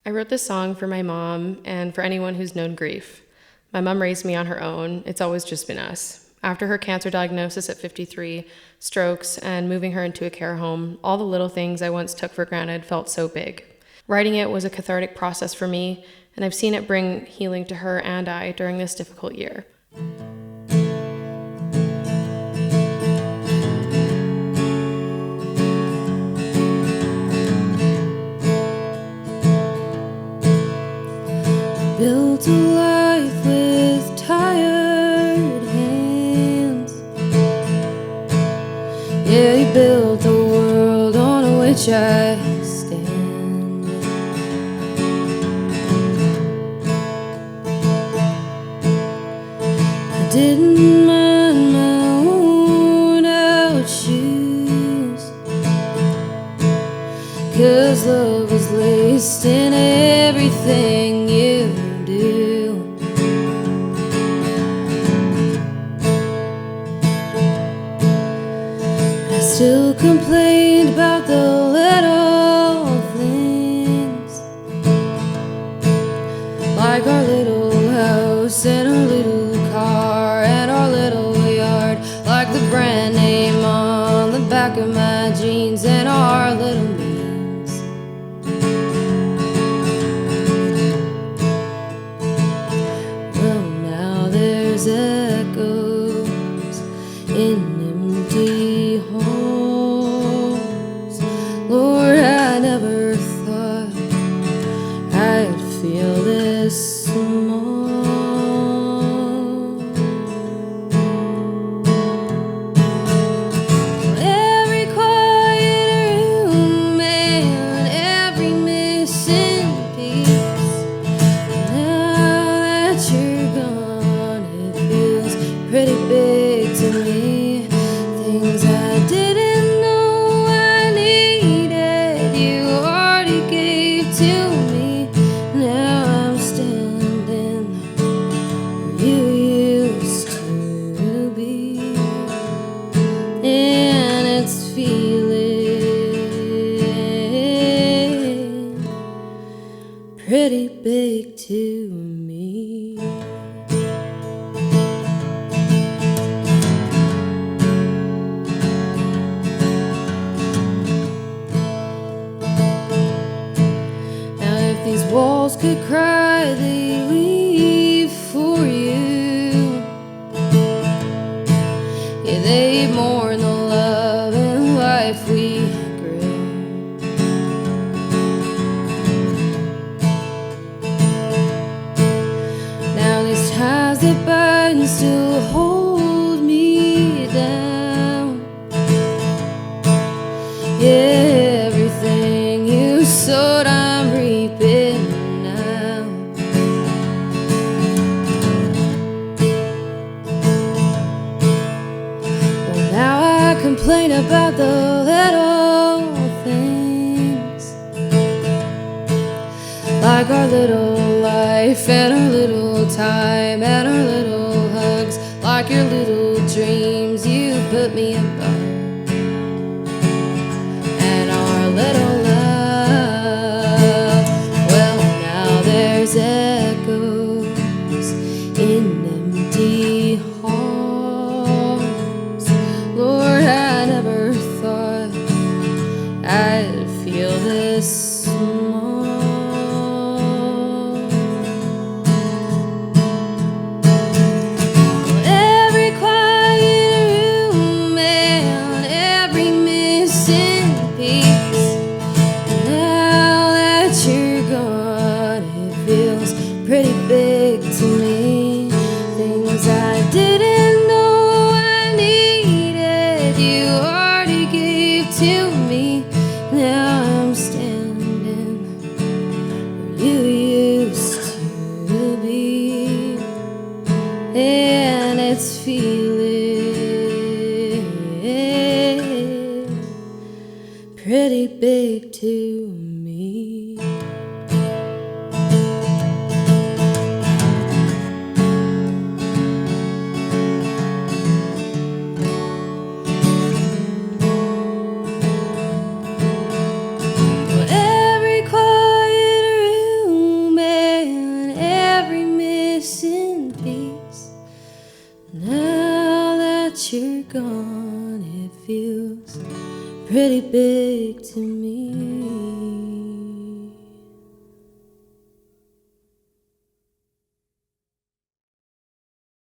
I wrote this song for my mom and for anyone who's known grief. My mom raised me on her own. It's always just been us. After her cancer diagnosis at 53, strokes, and moving her into a care home, all the little things I once took for granted felt so big. Writing it was a cathartic process for me, and I've seen it bring healing to her and I during this difficult year. Built a life with tired hands. Yeah, he built the world on which I stand. I didn't mind my worn out shoes, 'cause love is laced in everything you do. I still complained about the little things, like our little house and our little car and our little yard, like the brand name on the back of my jeans and our little means. Echoes in empty homes. Lord, I never thought I'd feel this small. Every quiet room and every missing piece. Now that you're gone, pretty big to me. Things I didn't know I needed, you already gave to me. Now I'm standing where you used to be, and it's feeling pretty big to me. These walls could cry, they weep for you. Yeah, they mourn the love and life we grew. Now these ties that bind still hold me down. Yeah, everything you sowed I'm reaping now. Well, now I complain about the little things, like our little life and our little time and our little hugs, like your little dreams you put me above, and our little love. Well, now there's echoes in empty halls. Lord, I never thought I'd feel this small. Every quiet room and every missing piece. Now that you're gone, it feels pretty big to me. Things I didn't know I needed, you already gave to me. Now I'm standing where you used to be, and it's feeling pretty big to me. Every quiet room that you're gone, it feels pretty big to me.